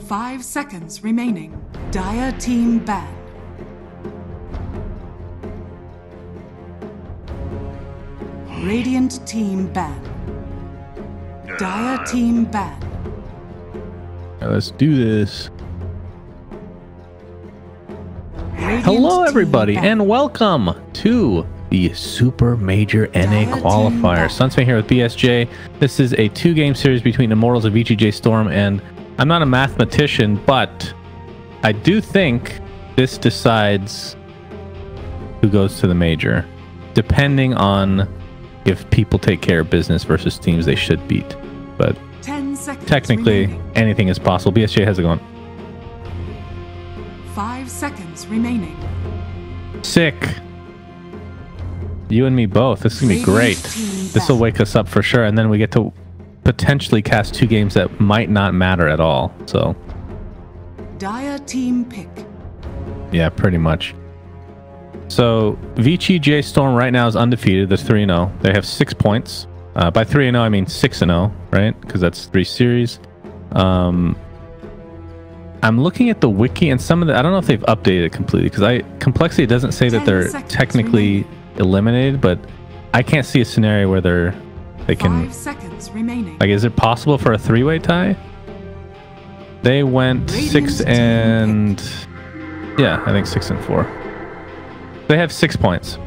5 seconds remaining. Dire team ban. Radiant team ban. Dire team ban. Right, let's do this. Radiant Hello, team everybody, ban. and welcome to the Super Major NA Dire Qualifier. team Sunswing here with BSJ. This is a 2-game series between Immortals and VGJ.Storm, and I'm not a mathematician, but I do think this decides who goes to the Major, depending on if people take care of business versus teams they should beat. But 10 seconds technically, remaining. anything is possible. BSJ, how's it going? 5 seconds remaining. Sick. You and me both. This is going to be great. This will wake us up for sure. And then we get to potentially cast 2 games that might not matter at all. So, Dire team pick. yeah, pretty much. So, VGJ.Storm right now is undefeated. They're 3-0. They have 6 points. By 3-0, I mean 6-0, right? Because that's 3 series. I'm looking at the wiki and some of the... I don't know if they've updated it completely, because Complexity doesn't say that 10 they're seconds technically eliminated, but I can't see a scenario where they can... 5 seconds remaining. Like, is it possible for a 3-way tie? They went Radiant 6 team and... Yeah, I think 6 and 4. They have 6 points.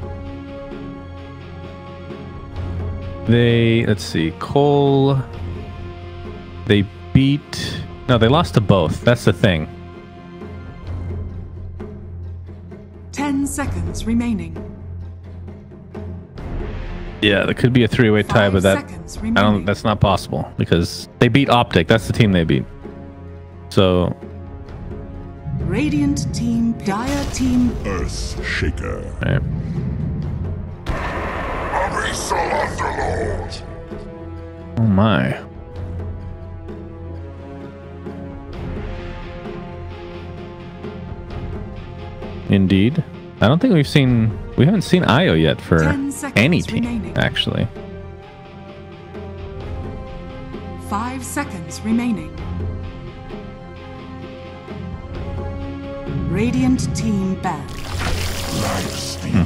They... Let's see. Qual... They beat... No, they lost to both. That's the thing. 10 seconds remaining. Yeah, there could be a 3-way tie, 5 but that... seconds I remaining. don't... That's not possible, because they beat Optic. That's the team they beat. So... Radiant team, Dire team. Earth Shaker. Right. Abyssal Underlord. Oh my. Indeed. I don't think we haven't seen Io yet for 10 seconds any team, remaining. actually. 5 seconds remaining. Radiant team ban. Life Stealer.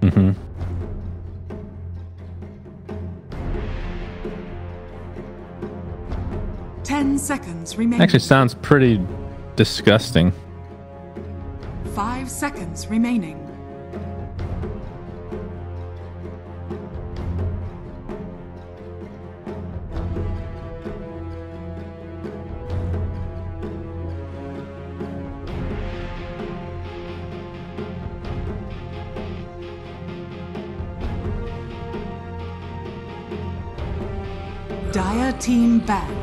Mm-hmm. Ten seconds remaining. Actually sounds pretty disgusting. 5 seconds remaining. Dire team ban.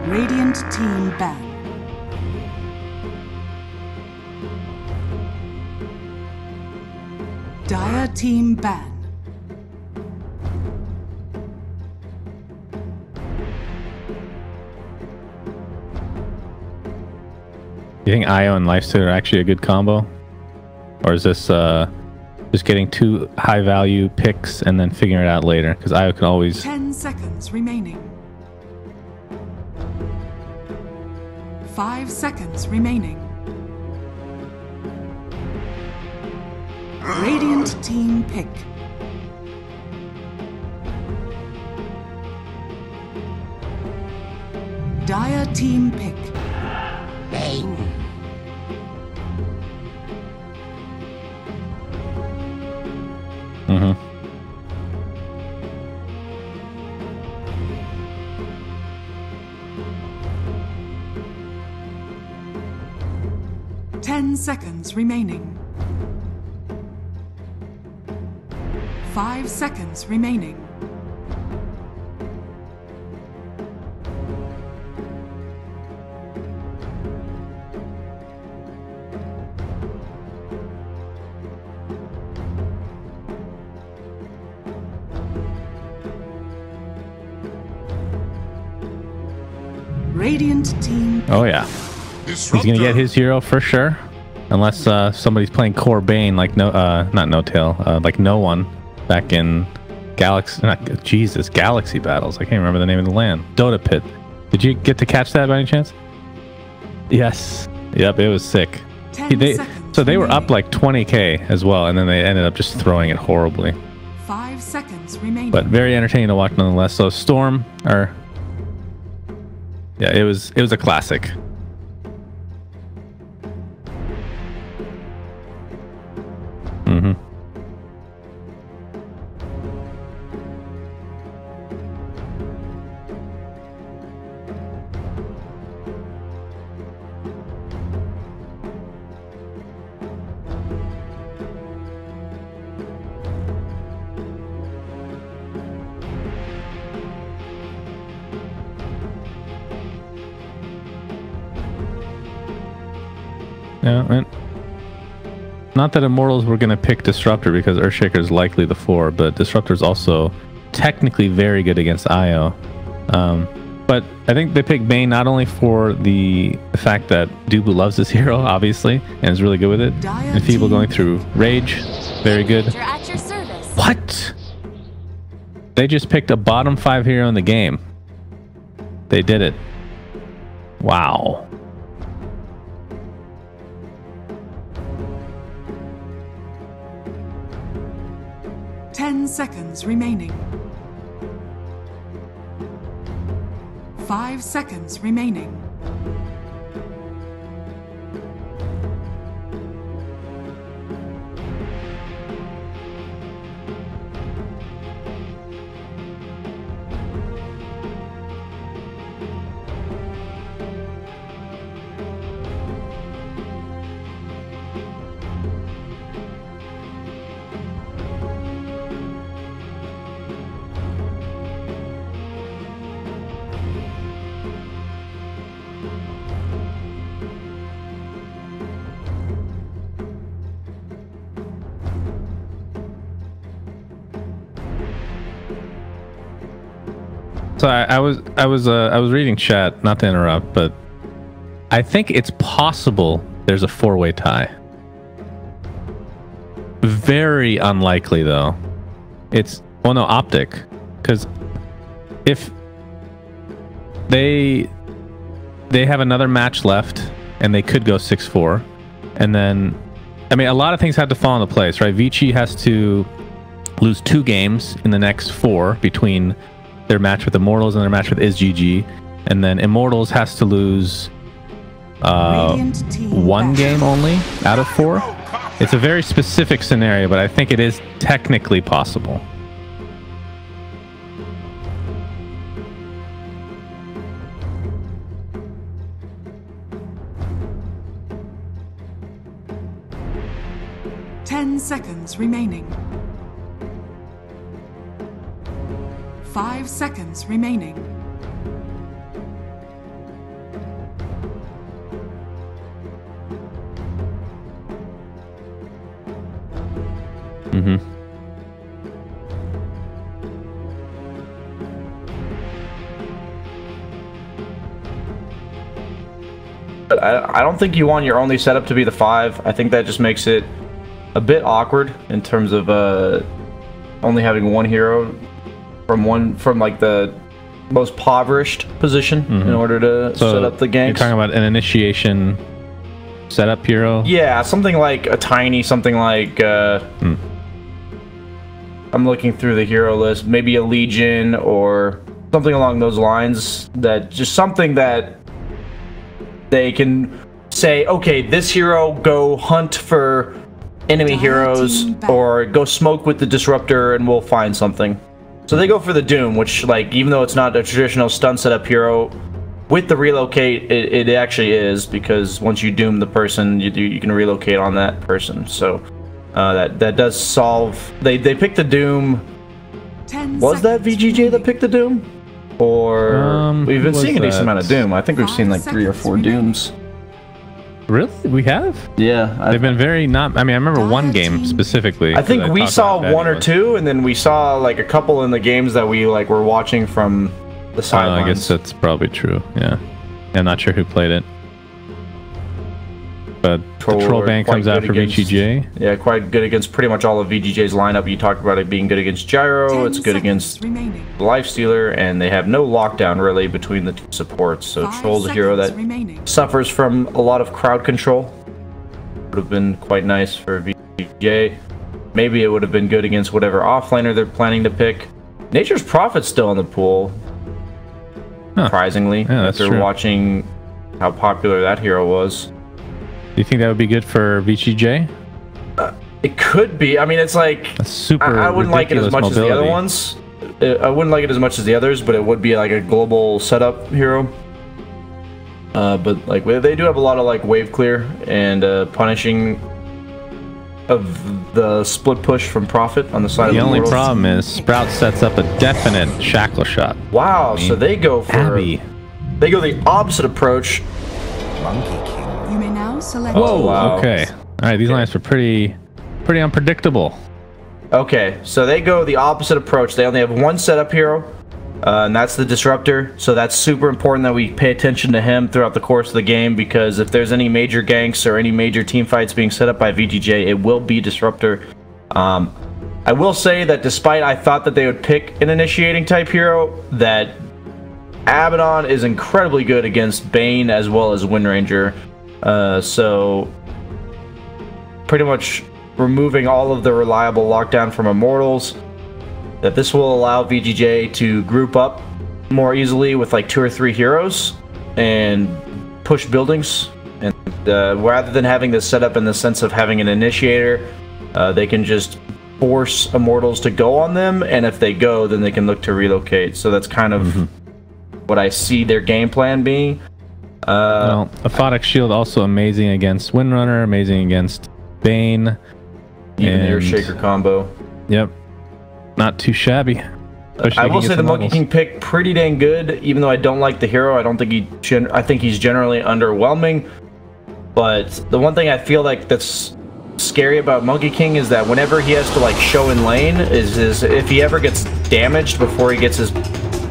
Radiant team ban. Dire team ban. You think Io and Lifesteal are actually a good combo? Or is this just getting 2 high value picks and then figuring it out later? Because Io can always... 10 seconds remaining. 5 seconds remaining. Radiant team pick. Dire team pick. Mm-hmm. Ten seconds remaining. 5 seconds remaining. Radiant team. Oh yeah, he's gonna get his hero for sure, unless somebody's playing core Bane like not No Tail, like no one back in Galaxy battles. I can't remember the name of the land. Dota Pit. Did you get to catch that by any chance? Yes. Yep, it was sick. So they were up like 20k as well, and then they ended up just throwing it horribly. 5 seconds remaining. But very entertaining to watch nonetheless. So Storm, or yeah, it was a classic. Mm-hmm. Yeah, and not that Immortals were going to pick Disruptor because Earthshaker is likely the 4, but Disruptor is also technically very good against IO. But I think they picked Bane not only for the fact that Dubu loves this hero, obviously, and is really good with it. Enfeeble going through Rage, very good. At your service. What? They just picked a bottom 5 hero in the game. They did it. Wow. Seconds remaining. 5 seconds remaining. So I was reading chat, not to interrupt, but I think it's possible there's a 4-way tie. Very unlikely though. It's optic, because if they have another match left and they could go 6-4, and then I mean a lot of things have to fall into place, right? Vici has to lose 2 games in the next 4 between their match with Immortals and their match with VGJ, and then Immortals has to lose 1 game only out of 4. It's a very specific scenario, but I think it is technically possible. Seconds remaining. 5 seconds remaining. Mm-hmm. But I don't think you want your only setup to be the 5. I think that just makes it a bit awkward in terms of only having 1 hero from like the most impoverished position in order to set up the ganks. You're talking about an initiation setup hero? Yeah, something like a tiny, something like I'm looking through the hero list, maybe a Legion or something along those lines. That just something that they can say, okay, this hero go hunt for enemy heroes or go smoke with the Disruptor and we'll find something. So they go for the Doom, which, like, even though it's not a traditional stun setup hero, with the relocate, it actually is, because once you Doom the person, you can relocate on that person. So that does solve. They picked the Doom. Was that VGJ that picked the Doom? Or we've been seeing a decent amount of Doom. I think we've seen like 3 or 4 Dooms. Really? We have? Yeah. They've been very not... I mean, I remember 1 game specifically. I think we saw 1 or 2, and then we saw like a couple in the games that we like were watching from the sidelines. I guess that's probably true, yeah. I'm not sure who played it. But the Troll Band comes out for VGJ. Yeah, quite good against pretty much all of VGJ's lineup. You talked about it being good against Gyro. It's good against Lifestealer, and they have no lockdown really between the two supports. So Troll's a hero that suffers from a lot of crowd control. Would have been quite nice for VGJ. Maybe it would have been good against whatever offlaner they're planning to pick. Nature's Prophet's still in the pool, surprisingly, after watching how popular that hero was. Do you think that would be good for VGJ? It could be. I mean, it's like I wouldn't like it as much as the other ones. I wouldn't like it as much as the others, but it would be like a global setup hero. But like they do have a lot of like wave clear and punishing of the split push from Prophet on the side of the only problem is Sprout sets up a definite shackle shot. Wow, so they go for Abby. They go the opposite approach. Monkey King. You may now select. Oh, wow. Okay. All right, these lines are pretty unpredictable. Okay, so they go the opposite approach. They only have one setup hero, and that's the Disruptor. So that's super important that we pay attention to him throughout the course of the game, because if there's any major ganks or any major team fights being set up by VGJ, it will be Disruptor. I will say that despite I thought that they would pick an initiating type hero, that Abaddon is incredibly good against Bane as well as Windranger. So pretty much removing all of the reliable lockdown from Immortals, that this will allow VGJ to group up more easily with like 2 or 3 heroes and push buildings. And rather than having this set up in the sense of having an initiator, they can just force Immortals to go on them, and if they go, then they can look to relocate. So that's kind of what I see their game plan being. Well, Aphotic Shield also amazing against Windrunner, amazing against Bane. Even their Shaker combo. Yep. Not too shabby. I will say the Monkey King pick pretty dang good, even though I don't like the hero. I don't think I think he's generally underwhelming. But the one thing I feel like that's scary about Monkey King is that whenever he has to like show in lane, is if he ever gets damaged before he gets his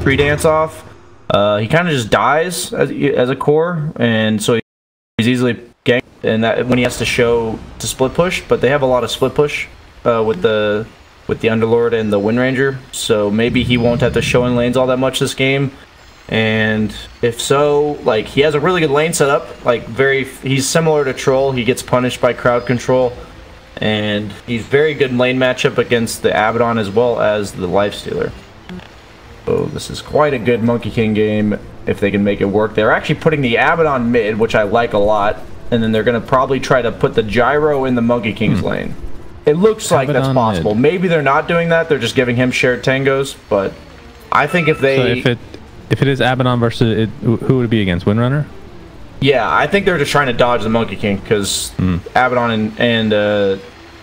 pre-dance off, he kind of just dies as a core, and so he's easily ganked. And that when he has to show to split push, but they have a lot of split push with the Underlord and the Windranger, so maybe he won't have to show in lanes all that much this game. And if so, like, he has a really good lane setup. Like, he's similar to Troll. He gets punished by crowd control, and he's very good lane matchup against the Abaddon as well as the Lifestealer. So this is quite a good Monkey King game if they can make it work. They're actually putting the Abaddon mid, which I like a lot, and then they're going to probably try to put the Gyro in the Monkey King's lane. It looks like that's possible. Maybe they're not doing that. They're just giving him shared tangos, but I think if they... So if it is Abaddon versus it, who would it be against? Windrunner? Yeah, I think they're just trying to dodge the Monkey King, because Abaddon and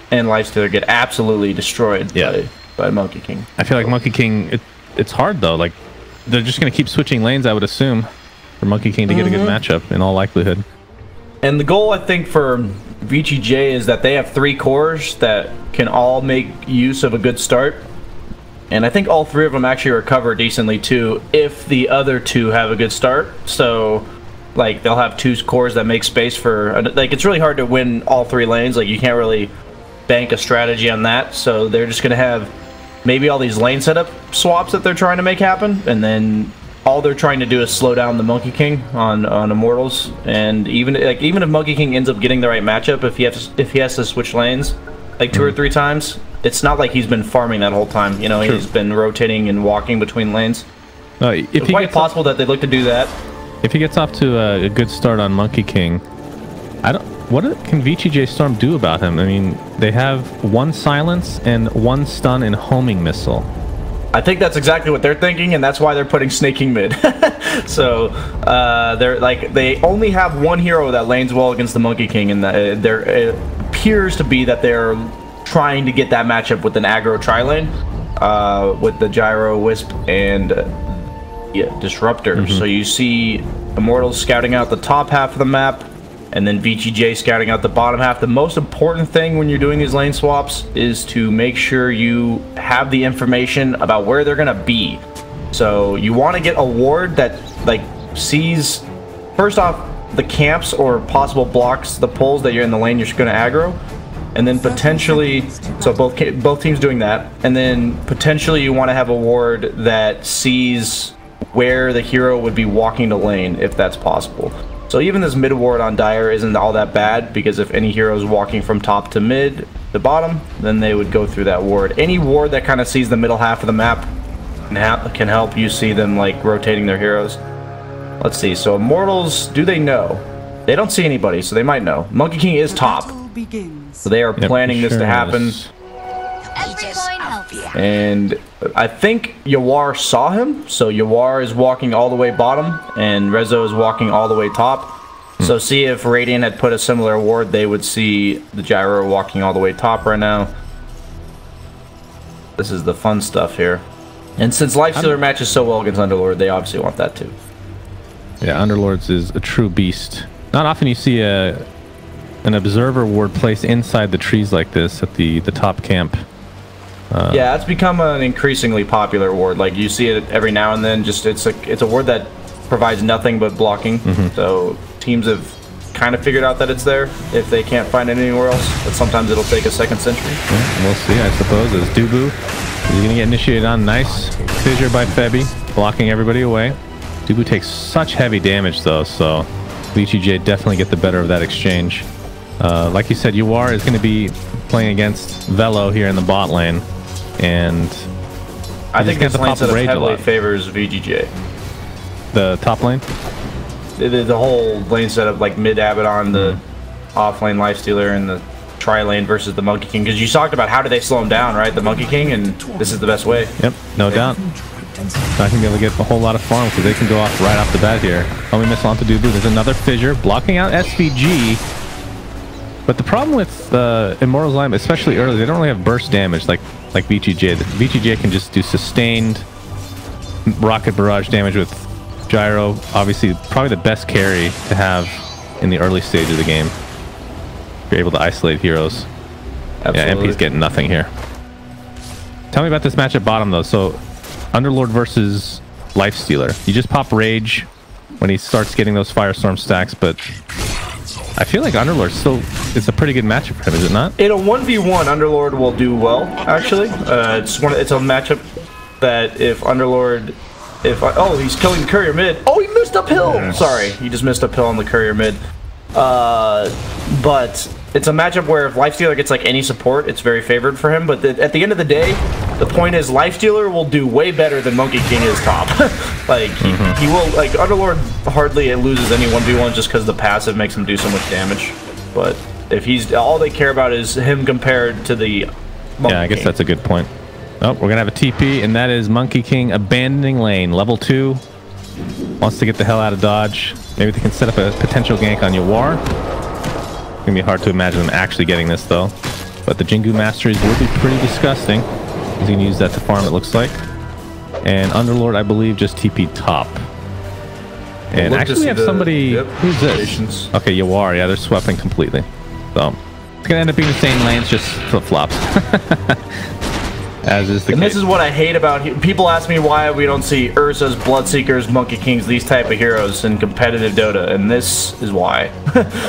Lifestealer get absolutely destroyed by Monkey King. I feel like Monkey King, it's hard though. Like, they're just going to keep switching lanes, I would assume, for Monkey King to get a good matchup in all likelihood. And the goal, I think, for VGJ is that they have 3 cores that can all make use of a good start. And I think all 3 of them actually recover decently too, if the other 2 have a good start. So, like, they'll have 2 cores that make space for... Like, it's really hard to win all 3 lanes. Like, you can't really bank a strategy on that. So they're just going to have maybe all these lane setup swaps that they're trying to make happen. And then all they're trying to do is slow down the Monkey King on Immortals. And even if Monkey King ends up getting the right matchup, if he has to switch lanes like 2 or 3 times, it's not like he's been farming that whole time. You know, he's been rotating and walking between lanes. It's quite possible that they look to do that. If he gets off to a good start on Monkey King, what can VGJ.Storm do about him? I mean, they have 1 silence and 1 stun and homing missile. I think that's exactly what they're thinking, and that's why they're putting Snaking mid. So they only have 1 hero that lanes well against the Monkey King, and it appears to be that they're trying to get that matchup with an aggro tri-lane, with the Gyro, Wisp, and Disruptor. So you see Immortals scouting out the top half of the map, and then VGJ scouting out the bottom half. The most important thing when you're doing these lane swaps is to make sure you have the information about where they're going to be. So you want to get a ward that like sees first off, the camps or possible blocks, the pulls that you're in the lane, you're going to aggro. And then potentially, so both teams doing that. And then potentially you want to have a ward that sees where the hero would be walking to lane, if that's possible. So even this mid ward on Dire isn't all that bad, because if any hero is walking from top to mid to bottom, then they would go through that ward. Any ward that kind of sees the middle half of the map can help you see them like rotating their heroes. Let's see, so Immortals, do they know? They don't see anybody, so they might know. Monkey King is top. So they are planning this to happen. And I think Yawar saw him, so Yawar is walking all the way bottom, and Rezo is walking all the way top. So see if Radiant had put a similar ward, they would see the Gyro walking all the way top right now. This is the fun stuff here. And since Lifestealer matches so well against Underlord, they obviously want that too. Yeah, Underlords is a true beast. Not often you see an observer ward placed inside the trees like this at the top camp. Yeah, it's become an increasingly popular ward. Like you see it every now and then. Just it's a ward that provides nothing but blocking. So teams have kind of figured out that it's there if they can't find it anywhere else. But sometimes it'll take a second century. Yeah, we'll see, I suppose. As Dubu is going to get initiated on. Nice fissure by Febby, blocking everybody away. Dubu takes such heavy damage though, so VGJ definitely get the better of that exchange. Like you said, Yawar is going to be playing against Velo here in the bot lane, and I think this lane setup heavily favors VGJ. The top lane? The whole lane setup, like mid Abaddon, the off lane Lifestealer, and the tri lane versus the Monkey King. Because you talked about how do they slow him down, right? The Monkey King, and this is the best way. Yep, no doubt. Not going to be able to get a whole lot of farm because they can go off right off the bat here. Only missile onto Dubu. There's another fissure blocking out SVG. But the problem with Immortals line, especially early, they don't really have burst damage like VGJ. VGJ can just do sustained rocket barrage damage with Gyro. Obviously, probably the best carry to have in the early stage of the game. You're able to isolate heroes. Absolutely. Yeah, MP's getting nothing here. Tell me about this match at bottom though. So, Underlord versus Lifestealer. You just pop Rage when he starts getting those Firestorm stacks, but I feel like Underlord still, it's a pretty good matchup for him, is it not? In a 1v1, Underlord will do well, actually. It's a matchup that if Underlord, oh, he's killing the courier mid. Oh, he missed uphill. Yes. Sorry, he just missed uphill on the courier mid. But it's a matchup where if Lifestealer gets like any support, it's very favored for him. But at the end of the day, the point is Lifestealer will do way better than Monkey King is top. Like he will, like Underlord hardly loses any 1v1 just because the passive makes him do so much damage. But if he's all they care about is him compared to the Monkey Yeah, I guess King. that's a good point. Oh, we're gonna have a TP, and that is Monkey King abandoning lane. Level 2 wants to get the hell out of dodge. Maybe they can set up a potential gank on Yawar. It's gonna be hard to imagine them actually getting this though. But the Jingu Masteries will be pretty disgusting. He's gonna use that to farm, it looks like. And Underlord, I believe, just TP top. And actually we have somebody... Who's this? Okay, Yawar. Yeah, they're sweeping completely. So, it's gonna end up being the same lanes, just flip-flops. As is the case. And this is what I hate about people ask me why we don't see Ursas, Bloodseekers, Monkey Kings, these type of heroes in competitive Dota, and this is why.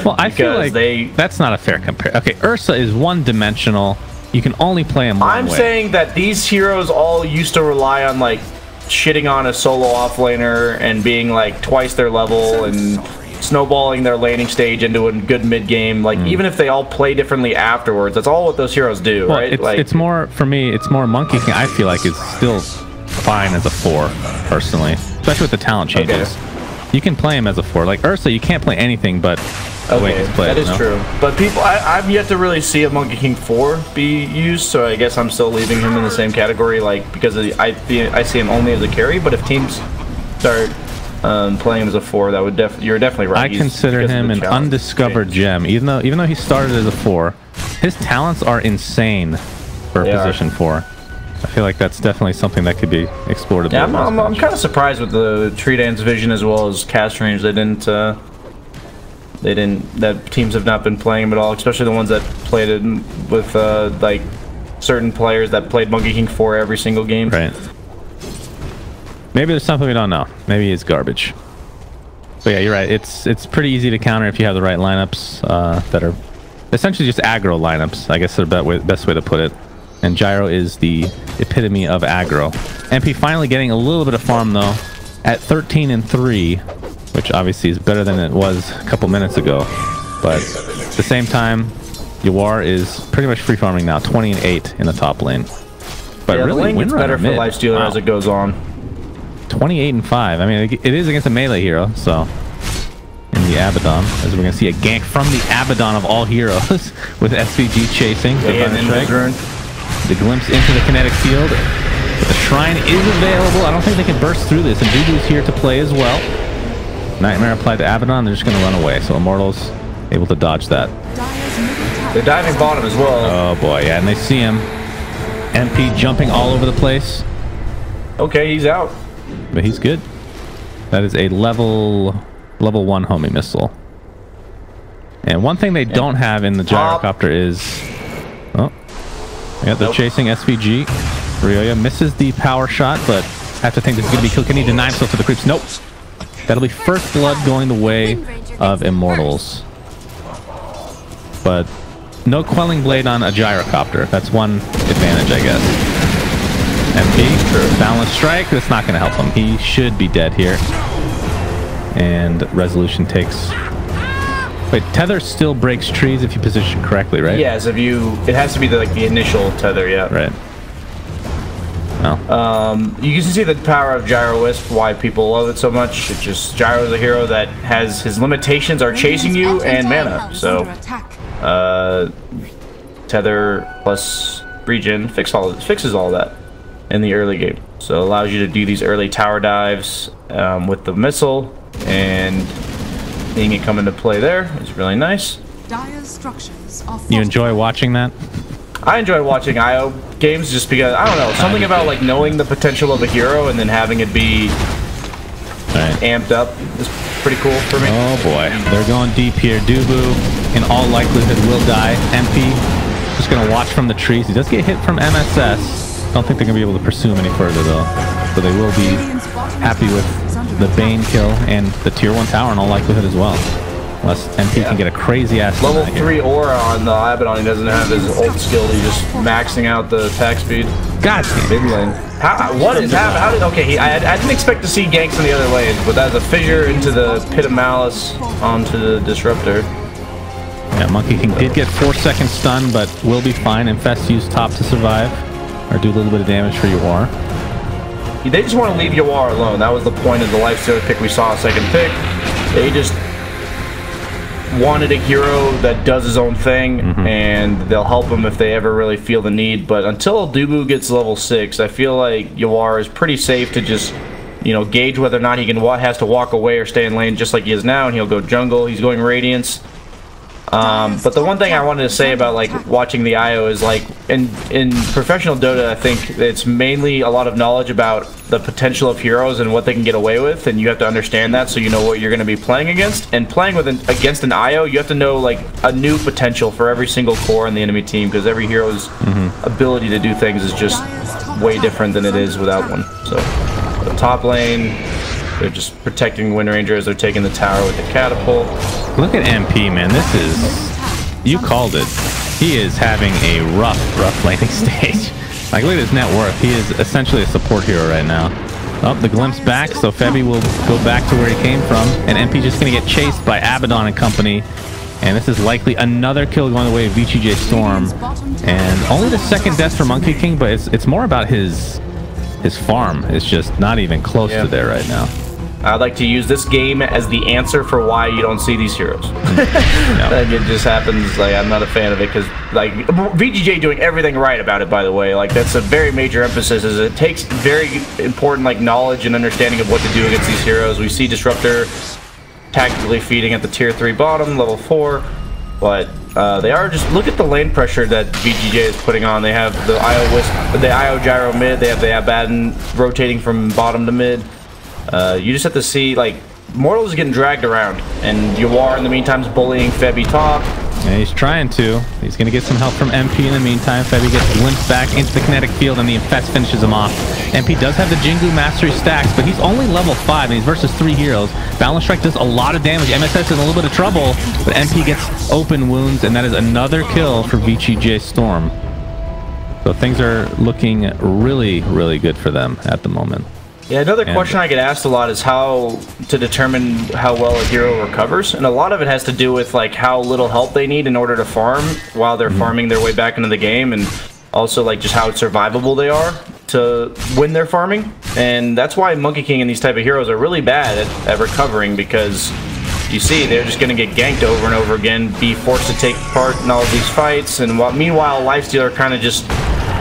Well, I feel like that's not a fair comparison. Okay, Ursa is one-dimensional. You can only play him one way. I'm saying that these heroes all used to rely on like shitting on a solo offlaner and being like twice their level and snowballing their laning stage into a good mid game. Like even if they all play differently afterwards, that's all what those heroes do, well, right? It's more for me. It's more Monkey King. I feel like is still fine as a 4 personally, especially with the talent changes. Okay. You can play him as a 4. Like Ursa, you can't play anything but the way he's played. That is true. But people, I've yet to really see a Monkey King 4 be used, so I guess I'm still leaving him in the same category, like because I see him only as a carry. But if teams start playing him as a 4, that would you're definitely right. I consider him an undiscovered gem, even though he started as a 4. His talents are insane for a position 4. I feel like that's definitely something that could be explored. Yeah, I'm kind of surprised with the Tree Dance vision as well as cast range. That teams have not been playing him at all, especially the ones that played it with like certain players that played Monkey King 4 every single game. Right. Maybe there's something we don't know. Maybe it's garbage. But yeah, you're right. It's pretty easy to counter if you have the right lineups that are essentially just aggro lineups. I guess the best way to put it. And Gyro is the epitome of aggro. MP finally getting a little bit of farm though, at 13-3, which obviously is better than it was a couple minutes ago. But at the same time, Yawar is pretty much free farming now, 20-8 in the top lane. But yeah, really, the lane gets better for Lifestealer as it goes on. 28-5. I mean, it is against a melee hero, so in the Abaddon, as we're gonna see a gank from the Abaddon of all heroes with SVG chasing. The glimpse into the kinetic field. But the shrine is available. I don't think they can burst through this, and Dudu's here to play as well. Nightmare applied to Abaddon. They're just gonna run away. So Immortals able to dodge that. They're diving bottom as well. Oh boy, yeah, and they see him. MP jumping all over the place. Okay, he's out. But he's good. That is a level 1 homing missile. And one thing they don't have in the gyrocopter is... Oh. Yeah, they're chasing SVG. Ryoya misses the power shot, but I have to think this is going to be kill. Can he deny himself to the creeps? Nope. That'll be first blood going the way of Immortals. But no quelling blade on a gyrocopter. That's one advantage, I guess. MP, balance strike. That's not going to help him. He should be dead here. And resolution takes... Wait, tether still breaks trees if you position correctly, right? Yes, if you... It has to be the initial tether, yeah. Right. Oh. You can see the power of Gyro Wisp, why people love it so much. It's just Gyro's a hero that has his limitations are chasing you and mana. So, tether plus regen fixes all that in the early game. So it allows you to do these early tower dives with the missile, and seeing it come into play there is really nice. You enjoy watching that? I enjoy watching IO games just because, I don't know, something about like knowing the potential of a hero and then having it be amped up is pretty cool for me. Oh boy, they're going deep here. Dubu, in all likelihood, will die. MP, just going to watch from the trees. He does get hit from MSS. Don't think they're going to be able to pursue him any further though. So they will be happy with the Bane kill and the tier 1 tower in all likelihood as well. Unless MP can get a crazy ass level 3 aura on the Abaddon. He doesn't have his ult skill. He's just maxing out the attack speed. God damn. Mid lane. What is happening? How did, okay, I didn't expect to see ganks in the other lanes, but that's a fissure into the Pit of Malice onto the Disruptor. Yeah, Monkey King did get 4-second stun, but will be fine. Infest used top to survive, or do a little bit of damage for Yawar. They just want to leave Yawar alone. That was the point of the Lifestealer pick we saw, second pick. They just wanted a hero that does his own thing, and they'll help him if they ever really feel the need. But until Dubu gets level 6, I feel like Yawar is pretty safe to just, you know, gauge whether or not he has to walk away or stay in lane just like he is now, and he'll go jungle. He's going Radiance. But the one thing I wanted to say about like watching the IO is like in professional Dota, I think it's mainly a lot of knowledge about the potential of heroes and what they can get away with, and you have to understand that so you know what you're going to be playing against. And playing with against an IO, you have to know like a new potential for every single core in the enemy team, because every hero's ability to do things is just way different than it is without one. So the top lane, they're just protecting Wind Ranger as they're taking the tower with the catapult. Look at MP, man. This is... You called it. He is having a rough laning stage. Like, look at his net worth. He is essentially a support hero right now. Oh, the glimpse back, so Febby will go back to where he came from. And MP just going to get chased by Abaddon and company. And this is likely another kill going the way of VGJ.Storm. And only the second death for Monkey King, but it's more about his farm. It's just not even close to there right now. I'd like to use this game as the answer for why you don't see these heroes. Like, it just happens. Like, I'm not a fan of it because, like, VGJ doing everything right about it, by the way. Like, that's a very major emphasis. Is it takes very important, like, knowledge and understanding of what to do against these heroes. We see Disruptor tactically feeding at the tier 3 bottom, level 4. But they are just, look at the lane pressure that VGJ is putting on. They have the IO Wisp, the IO Gyro mid. They have the Abaddon rotating from bottom to mid. You just have to see, like, Immortals is getting dragged around, and Yawar in the meantime is bullying Febby top. Yeah, he's trying to. He's going to get some help from MP in the meantime. Febby gets glimpsed back into the kinetic field, and the Infest finishes him off. MP does have the Jingu Mastery stacks, but he's only level 5, and he's versus 3 heroes. Balance Strike does a lot of damage. MSS in a little bit of trouble, but MP gets open wounds, and that is another kill for VGJ.Storm. So things are looking really, really good for them at the moment. Yeah, another question I get asked a lot is how to determine how well a hero recovers, and a lot of it has to do with like how little help they need in order to farm while they're farming their way back into the game, and also like just how survivable they are to when they're farming. And that's why Monkey King and these type of heroes are really bad at recovering, because you see they're just going to get ganked over and over again, be forced to take part in all of these fights, and meanwhile Lifestealer kind of just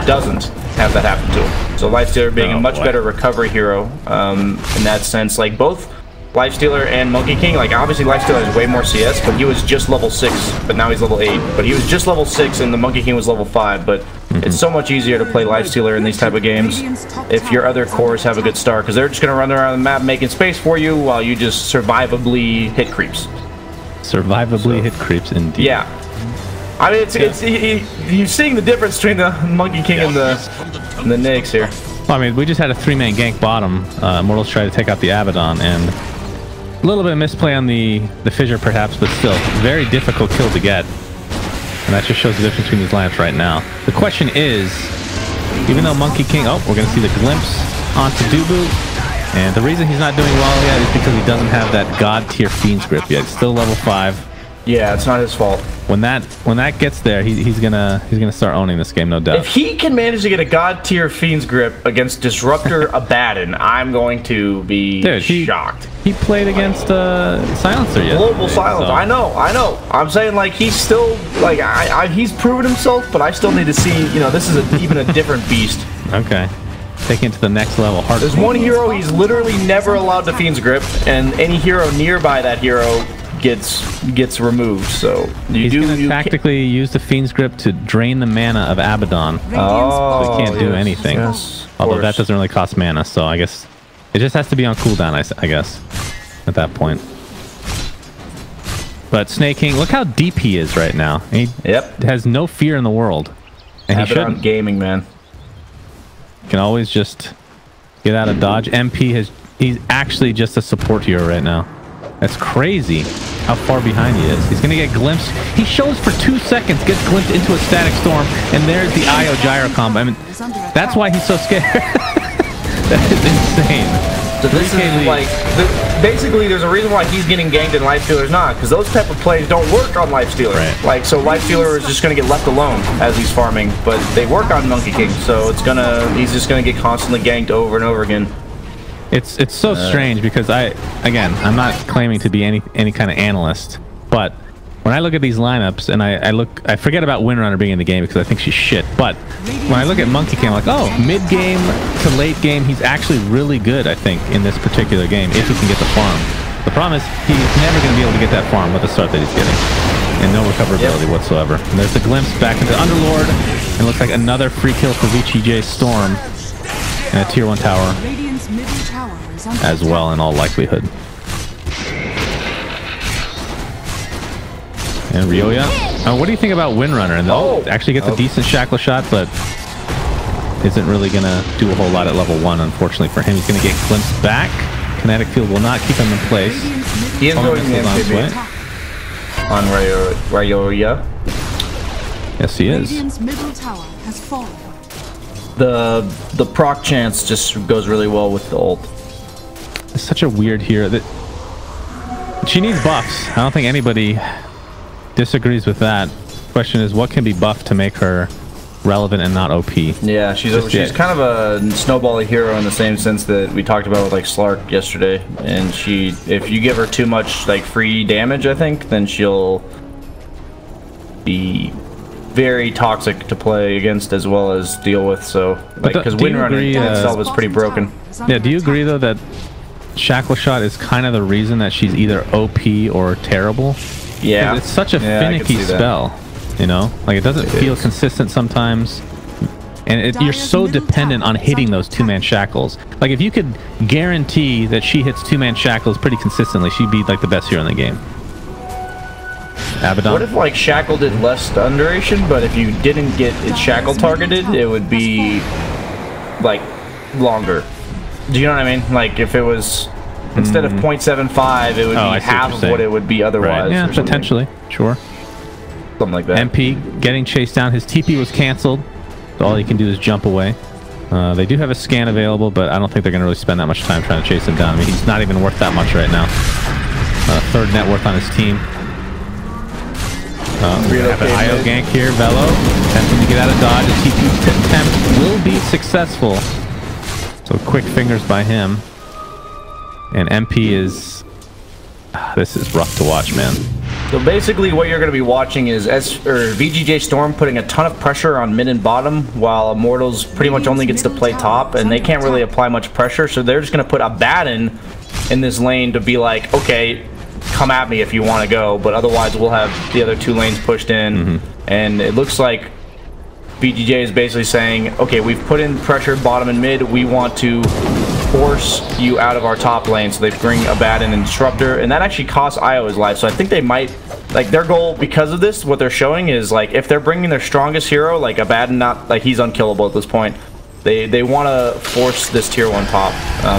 doesn't have that happen to him. So Lifestealer being a much better recovery hero in that sense. Like both Lifestealer and Monkey King, like obviously Lifestealer has way more CS, but he was just level 6, but now he's level 8. But he was just level 6 and the Monkey King was level 5, but it's so much easier to play Lifestealer in these type of games if your other cores have a good start, because they're just going to run around the map making space for you while you just survivably hit creeps. Survivably hit creeps, indeed. Yeah. I mean, you're seeing the difference between the Monkey King and the Nyx here. Well, I mean, we just had a 3-man gank bottom. Immortals tried to take out the Abaddon, and a little bit of misplay on the Fissure perhaps, but still, very difficult kill to get. And that just shows the difference between these lineups right now. The question is, even though Monkey King... Oh, we're going to see the glimpse onto Dubu. And the reason he's not doing well yet is because he doesn't have that God tier Fiend's Grip yet. It's still level 5. Yeah, it's not his fault. When that gets there, he's gonna start owning this game, no doubt. If he can manage to get a God tier Fiend's Grip against Disruptor Abaddon, I'm going to be shocked. He played against Silencer yet. Global Silence. So. I know. I'm saying like he's still like he's proven himself, but I still need to see. You know, this is even a different beast. Okay. Taking it to the next level. There's one hero he's literally never allowed the Fiend's Grip, and any hero nearby that hero gets removed. So he's gonna tactically use the Fiend's Grip to drain the mana of Abaddon. Oh, so he can't do anything. Yes, although that doesn't really cost mana, so I guess it just has to be on cooldown. I guess at that point. But Snake King, look how deep he is right now. He has no fear in the world, and he shouldn't. Gaming, man. Can always just get out of dodge. He's actually just a support hero right now. That's crazy how far behind he is. He's going to get glimpsed. He shows for 2 seconds, gets glimpsed into a static storm, and there's the IO gyro combo. I mean, that's why he's so scared. That is insane. So this is like, basically there's a reason why he's getting ganked and Lifestealer's not, because those type of plays don't work on Lifestealer. Right. Like, so Lifestealer is just going to get left alone as he's farming, but they work on Monkey King, so he's just going to get constantly ganked over and over again. It's so strange because I'm not claiming to be any kind of analyst, but when I look at these lineups and I forget about Windrunner being in the game because I think she's shit, but when I look at Monkey King, I'm like, oh, mid game to late game, he's actually really good, I think, in this particular game if he can get the farm. The problem is he's never going to be able to get that farm with the start that he's getting, and no recoverability whatsoever. And there's the glimpse back into Underlord, and it looks like another free kill for VGJ.Storm and a tier 1 tower as well, in all likelihood. And Ryoya, what do you think about Windrunner? And actually gets a decent shackle shot, but isn't really gonna do a whole lot at level 1, unfortunately for him. He's gonna get glimpsed back. Kinetic field will not keep him in place. He is going to on Ryoya. Yes, he is. The proc chance just goes really well with the ult. It's such a weird hero that she needs buffs. I don't think anybody disagrees with that. Question is, what can be buffed to make her relevant and not OP? Yeah, she's kind of a snowbally hero in the same sense that we talked about with like Slark yesterday. And if you give her too much like free damage, I think, then she'll be very toxic to play against as well as deal with. So like, because Windrunner itself is pretty broken. Yeah, do you agree though that Shackle Shot is kind of the reason that she's either OP or terrible? Yeah, it's such a finicky spell, you know, like it doesn't feel consistent sometimes, and you're so dependent on hitting those 2-man shackles. Like if you could guarantee that she hits 2-man shackles pretty consistently, she'd be like the best hero in the game. Abaddon. What if like Shackle did less stun duration, but if you didn't get it Shackle targeted, it would be like longer? Do you know what I mean? Like if it was instead of 0.75, it would be half of what it would be otherwise. Right. Yeah, potentially. Sure. Something like that. MP getting chased down. His TP was canceled. So all he can do is jump away. They do have a scan available, but I don't think they're going to really spend that much time trying to chase him down. I mean, he's not even worth that much right now. Third net worth on his team. We have an IO gank here. Velo attempting to get out of dodge. His TP attempt will be successful. So quick fingers by him. And MP is... this is rough to watch, man. So basically what you're going to be watching is VGJ.Storm putting a ton of pressure on mid and bottom, while Immortals pretty much only gets to play top, and they can't really apply much pressure, so they're just going to put a Abaddon in this lane to be like, okay, come at me if you want to go, but otherwise we'll have the other two lanes pushed in, and it looks like VGJ is basically saying, okay, we've put in pressure bottom and mid, we want to force you out of our top lane. So they bring Abaddon and Disruptor, and that actually costs IO his life. So I think they might, like, their goal because of this, what they're showing is like if they're bringing their strongest hero, like Abaddon, not like he's unkillable at this point, they want to force this tier 1 top.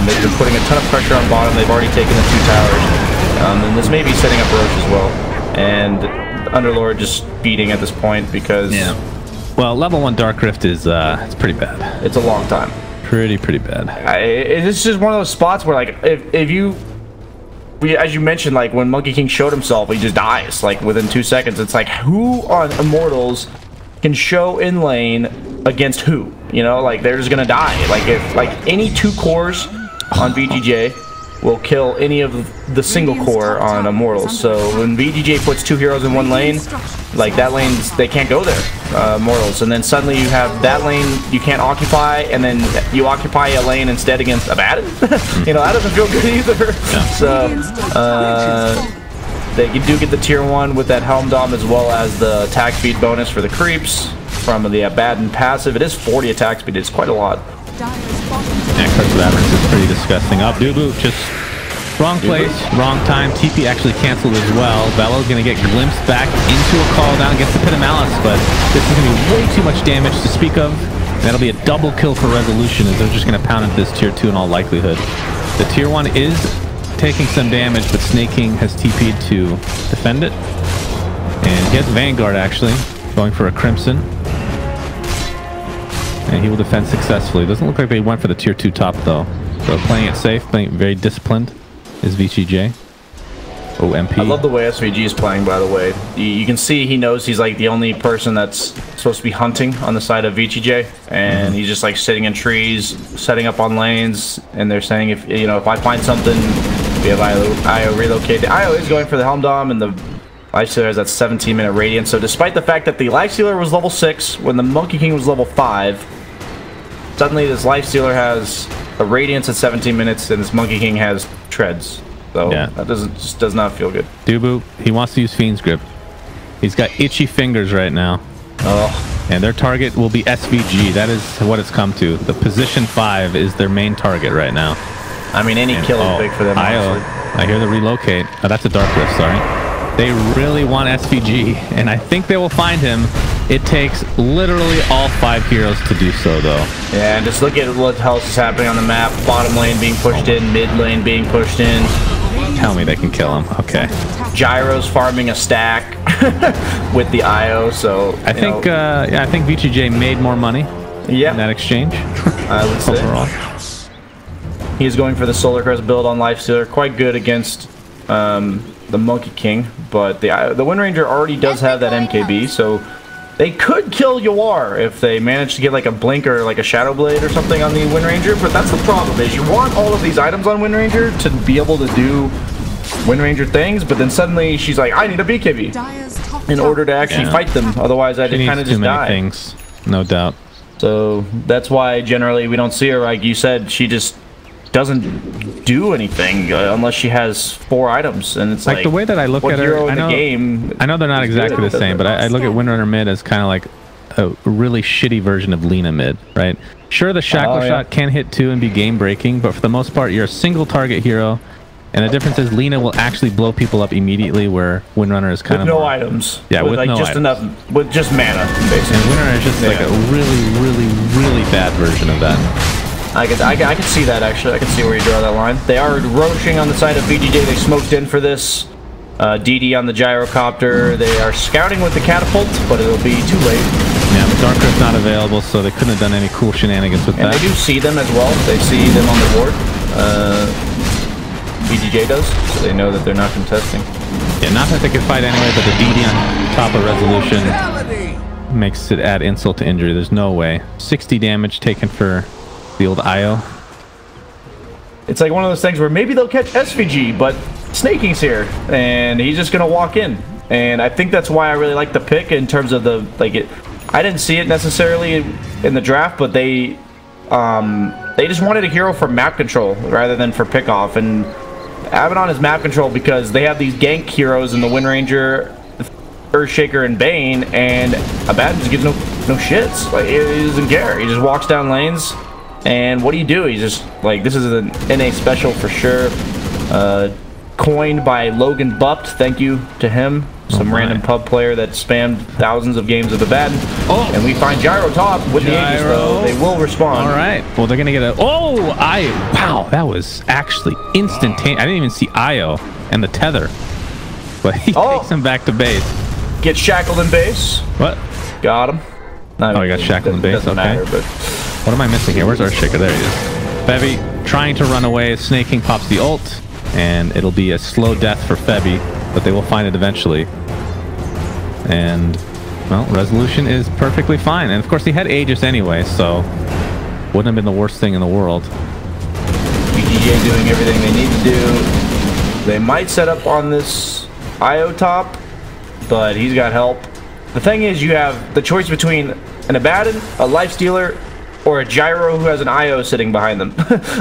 They've been putting a ton of pressure on bottom. They've already taken the 2 towers, and this may be setting up Roche as well, and Underlord just beating at this point because well, level 1 Dark Rift is it's pretty bad. It's a long time. Pretty bad. It's just one of those spots where, like, if you, as you mentioned, like when Monkey King showed himself, he just dies like within 2 seconds. It's like, who on Immortals can show in lane against who? You know, like they're just gonna die. Like if like any 2 cores on VGJ will kill any of the single core on Immortals. So when VGJ puts 2 heroes in one lane, like that lane, they can't go there, Immortals. And then suddenly you have that lane you can't occupy, and then you occupy a lane instead against Abaddon. You know, that doesn't feel good either. So they do get the tier 1 with that Helm Dom, as well as the attack speed bonus for the creeps from the Abaddon passive. It is 40 attack speed. It's quite a lot. Yeah, Curse of Avarice is pretty disgusting. Up, Dubu, just wrong place, wrong time. TP actually canceled as well. Velo's going to get glimpsed back into a call down against the Pit of Malice, but this is going to be way too much damage to speak of. That'll be a double kill for Resolution, as they're just going to pound at this tier 2 in all likelihood. The tier 1 is taking some damage, but Snake King has TP'd to defend it. And he has Vanguard, actually, going for a Crimson. And he will defend successfully. Doesn't look like they went for the tier 2 top, though. So playing it safe, playing it very disciplined is VGJ. Oh, MP. I love the way SVG is playing, by the way. You can see he knows he's like the only person that's supposed to be hunting on the side of VGJ, and he's just like sitting in trees, setting up on lanes, and they're saying, if you know, if I find something, we have IO relocate. The IO is going for the Helm Dom, and the Lifestealer has that 17-minute radiance. So despite the fact that the Lifestealer was level 6 when the Monkey King was level 5, suddenly this Lifestealer has a radiance at 17 minutes, and this Monkey King has treads. So yeah, that just does not feel good. Dubu, he wants to use Fiend's Grip. He's got itchy fingers right now. Oh. And their target will be SVG. That is what it's come to. The position 5 is their main target right now. I mean, any kill is big for them. I hear the relocate. Oh, that's a Dark Rift, sorry. They really want SVG, and I think they will find him. It takes literally all 5 heroes to do so, though. Yeah, and just look at what else is happening on the map. Bottom lane being pushed in, mid lane being pushed in. Tell me they can kill him. Okay. Gyro's farming a stack with the IO, so I think VGJ made more money in that exchange. I would say. Overall. He's going for the Solar Crest build on Lifestealer. Quite good against the Monkey King, but the Wind Ranger already does have that MKB, so they could kill Yawar if they manage to get like a Blink or like a Shadow Blade or something on the Wind Ranger. But that's the problem, is you want all of these items on Wind Ranger to be able to do Wind Ranger things, but then suddenly she's like, I need a BKB in order to actually fight them. Otherwise, I kind of just die. Things, no doubt. So that's why generally we don't see her. Like you said, she just doesn't do anything unless she has 4 items, and it's like the way that I look at her. I know they're not exactly the same, but I look at Windrunner mid as kind of like a really shitty version of Lina mid, right? Sure, the Shackle Shot can hit 2 and be game breaking, but for the most part, you're a single target hero, And the difference is Lena will actually blow people up immediately, where Windrunner is kind with of no more, items. Yeah, with like no just items. enough, with just mana, basically. And Windrunner is just like a really bad version of that. I can see that, actually. I can see where you draw that line. They are roaching on the side of VGJ. They smoked in for this. DD on the gyrocopter. They are scouting with the catapult, but it'll be too late. Yeah, the Darker's not available, so they couldn't have done any cool shenanigans with that. And they do see them as well. They see them on the board. VGJ does, so they know that they're not contesting. Yeah, not that they could fight anyway, but the DD on top of Resolution makes it add insult to injury. There's no way. 60 damage taken for the old IO. It's like one of those things where maybe they'll catch SVG, but Snaking's here, and he's just gonna walk in. And I think that's why I really like the pick in terms of the I didn't see it necessarily in the draft, but they just wanted a hero for map control rather than for pickoff. And Abaddon is map control because they have these gank heroes in the Wind Ranger, Earthshaker, and Bane, and Abaddon just gives no shits. Like, he doesn't care. He just walks down lanes. And what do? He's just like, this is an NA special for sure. Coined by Logan Bupt. Thank you to him. Some random pub player that spammed thousands of games of Abaddon. Oh. And we find Gyro top with the Aegis, though. They will respond. All right. Well, they're going to get a... Oh! Wow, that was actually instantaneous. I didn't even see Io and the tether. But he takes him back to base. Gets shackled in base. What? Got him. Oh, he got shackled in base? Okay. Matter, but... What am I missing here? Where's Earthshaker? There he is. Febby trying to run away. Snake King pops the ult, and it'll be a slow death for Febby, but they will find it eventually. And, well, Resolution is perfectly fine. And, of course, he had Aegis anyway, so wouldn't have been the worst thing in the world. VGJ doing everything they need to do. They might set up on this IO top, but he's got help. The thing is, you have the choice between an Abaddon, a Lifestealer, or a Gyro who has an IO sitting behind them.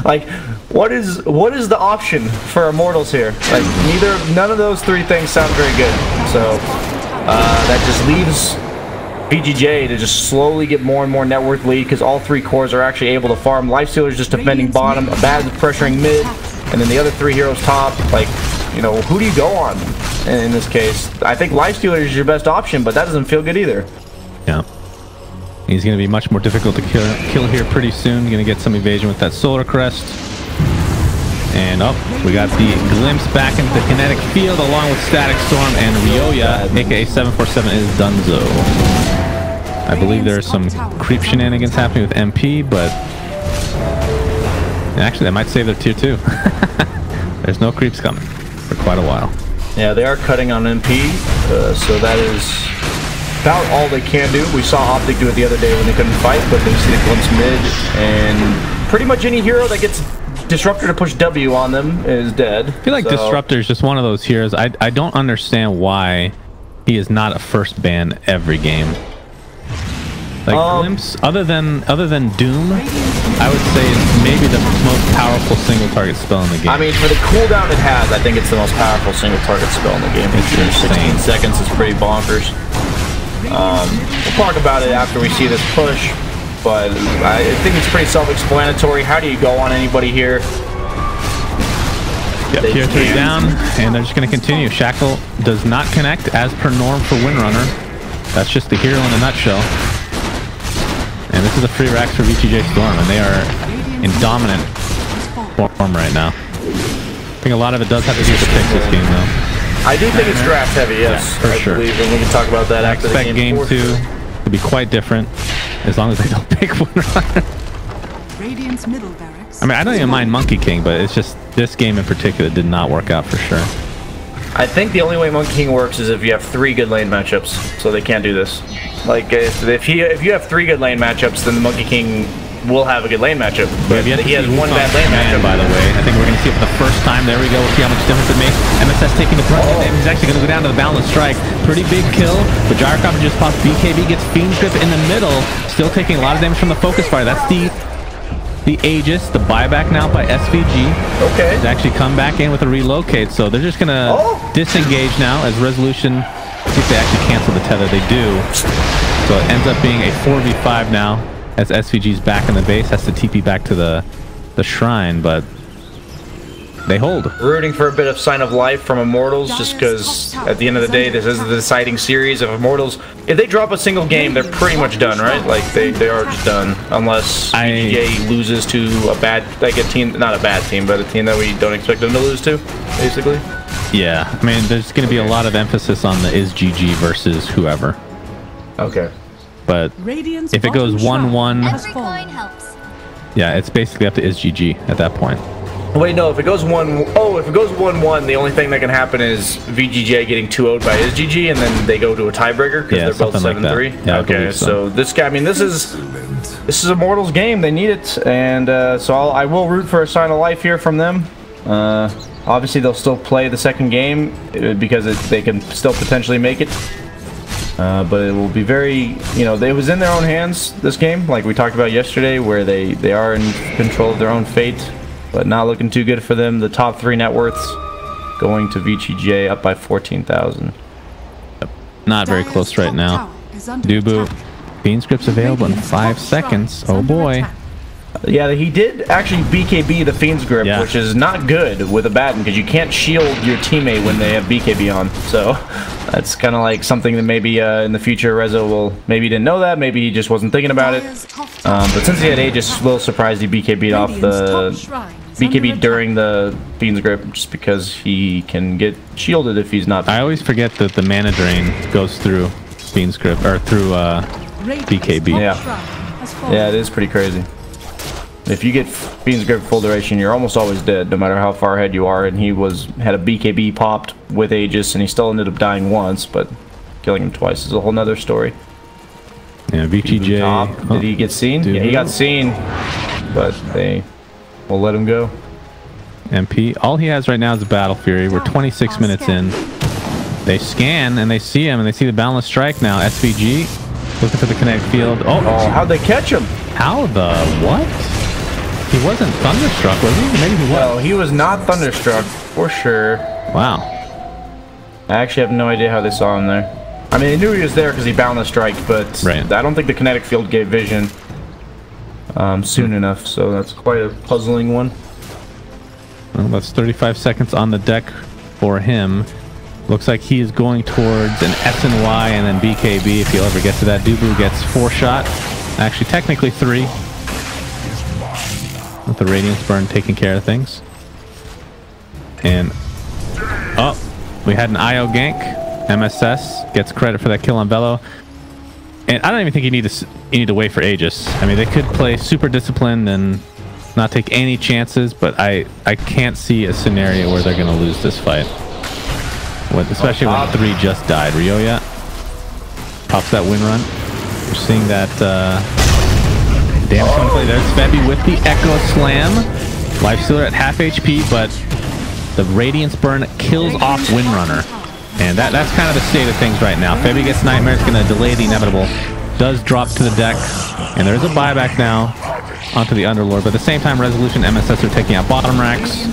Like, what is the option for Immortals here? Like, none of those three things sound very good. So that just leaves VGJ to just slowly get more and more net worth lead, because all three cores are actually able to farm. Lifestealer's just defending bottom, Abaddon's pressuring mid, and then the other three heroes top. Like, you know, who do you go on in this case? I think Lifestealer is your best option, but that doesn't feel good either. Yeah. He's going to be much more difficult to kill here pretty soon. Going to get some evasion with that Solar Crest. And we got the glimpse back into the kinetic field along with Static Storm, and Ryoya, aka 747, is donezo. I believe there's some creep shenanigans happening with MP, but actually that might save their tier 2. There's no creeps coming for quite a while. Yeah, they are cutting on MP, so that is about all they can do. We saw Optic do it the other day when they couldn't fight, but they see the glimpse mid, and pretty much any hero that gets Disruptor to push W on them is dead. I feel like Disruptor is just one of those heroes. I don't understand why he is not a first ban every game. Like Glimpse, other than Doom, I would say it's maybe the most powerful single target spell in the game. I mean, for the cooldown it has, I think it's the most powerful single target spell in the game. It's 16 seconds is pretty bonkers. We'll talk about it after we see this push, but I think it's pretty self-explanatory. How do you go on anybody here? Yep, tier 3 down, and they're just going to continue. Shackle does not connect as per norm for Windrunner. That's just the hero in a nutshell. And this is a free racks for VGJ.Storm, and they are in dominant form right now. I think a lot of it does have to do with the picks this game, though. I do think it's draft heavy, yes. Yeah, for sure. And we can talk about that after the game. I expect game 2 to be quite different, as long as they don't pick Windrunner. Radiant's middle barracks. I mean, I don't even mind Monkey King, but it's just this game in particular did not work out for sure. I think the only way Monkey King works is if you have 3 good lane matchups, so they can't do this. Like, if you have 3 good lane matchups, then the Monkey King will have a good lane matchup. But he has one bad lane matchup. By the way, I think we're going to see it for the first time. There we go. We'll see how much difference it makes. MSS taking the brunt of it. He's actually going to go down to the balance strike. Pretty big kill. The Gyrocopter just pops. BKB gets Fiend Grip in the middle. Still taking a lot of damage from the focus fire. That's the Aegis, the buyback now by SVG. Okay. He's actually come back in with a relocate, so they're just gonna disengage now as Resolution. See if they actually cancel the tether. They do. So it ends up being a 4v5 now as SVG's back in the base, has to TP back to the shrine, but They hold. Rooting for a bit of sign of life from Immortals, just because at the end of the day, this is the deciding series of Immortals. If they drop a single game, they're pretty much done, right? Like, they are just done. Unless VGJ loses to a bad, like a team, not a bad team, but a team that we don't expect them to lose to, basically. Yeah, I mean, there's going to be a lot of emphasis on the ISGG versus whoever. Okay. But if it goes 1-1, yeah, it's basically up to ISGG at that point. Wait, no, if it goes 1-1, the only thing that can happen is VGJ getting 2-0'd by ISGG, and then they go to a tiebreaker because they're both 7-3. Like yeah, okay, so this guy, I mean, this is Immortals game. They need it, and so I will root for a sign of life here from them. Obviously, they'll still play the second game because they can still potentially make it. But it will be very, you know, it was in their own hands, this game, like we talked about yesterday, where they are in control of their own fate, but not looking too good for them. The top 3 net worths going to VGJ, up by 14,000. Not very close right now. Dubu, Bean scripts available in 5 seconds. Oh boy. Yeah, he did actually BKB the Fiend's Grip, which is not good with a Batten, because you can't shield your teammate when they have BKB on. So that's kind of like something that maybe in the future Rezo will, maybe he didn't know that, maybe he just wasn't thinking about it. But since he had Aegis, a little surprised he BKB'd off the BKB during the Fiend's Grip, just because he can get shielded if he's not. I always forget that the mana drain goes through Fiend's Grip, or through BKB. Yeah, it is pretty crazy. If you get Fiend's Grip full duration, you're almost always dead, no matter how far ahead you are. And he had a BKB popped with Aegis, and he still ended up dying once, but killing him twice is a whole nother story. Yeah, VGJ. Did he get seen? Yeah, he got seen, but they will let him go. MP. All he has right now is a Battle Fury. We're 26 minutes in. They scan, and they see him, and they see the Boundless Strike now. SVG looking for the kinetic field. Oh, how'd they catch him? How the what? He wasn't Thunderstruck, was he? Maybe he was. Well, he was not Thunderstruck, for sure. Wow. I actually have no idea how they saw him there. I mean, they knew he was there because he Boundless Strike, but I don't think the kinetic field gave vision soon enough, so that's quite a puzzling one. Well, that's 35 seconds on the deck for him. Looks like he is going towards an S and Y and then BKB if he'll ever get to that. Dubu gets 4 shot. Actually, technically 3. With the Radiance Burn taking care of things. And we had an IO gank. MSS gets credit for that kill on Velo. And I don't even think you need to wait for Aegis. I mean, they could play super disciplined and not take any chances, but I can't see a scenario where they're going to lose this fight. Especially when 3 just died. Rio yet? Pops that win run. We're seeing that damage coming to play. There's Febby with the Echo Slam. Lifestealer at half HP, but the Radiance Burn kills off Windrunner. And that's kind of the state of things right now. Febby gets Nightmare. It's going to delay the inevitable. Does drop to the deck. And there's a buyback now onto the Underlord. But at the same time, Resolution, MSS are taking out bottom racks.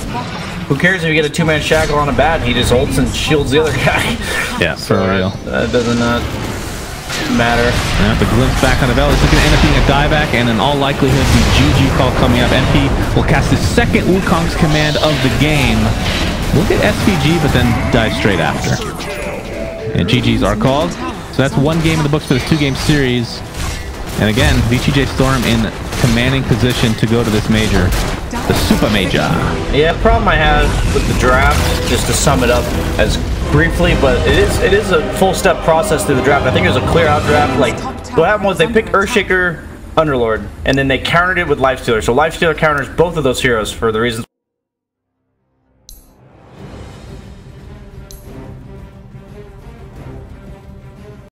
Who cares if you get a 2-man shackle on a bat? He just ults and shields the other guy. Yeah, for real. That does not matter. Yeah, the glimpse back on the Velo. This is going to end up being a dieback, and in all likelihood, the GG call coming up. MP will cast his second Wukong's command of the game. We'll get SVG, but then die straight after. And GGs are called. So that's 1 game in the books for this 2-game series. And again, VGJ.Storm in commanding position to go to this major. The Super Major. Yeah, the problem I have with the draft, just to sum it up as briefly, but it is a full step process through the draft. I think it was a clear out draft. Like, what happened was they picked Earthshaker, Underlord, and then they countered it with Lifestealer. So Lifestealer counters both of those heroes for the reasons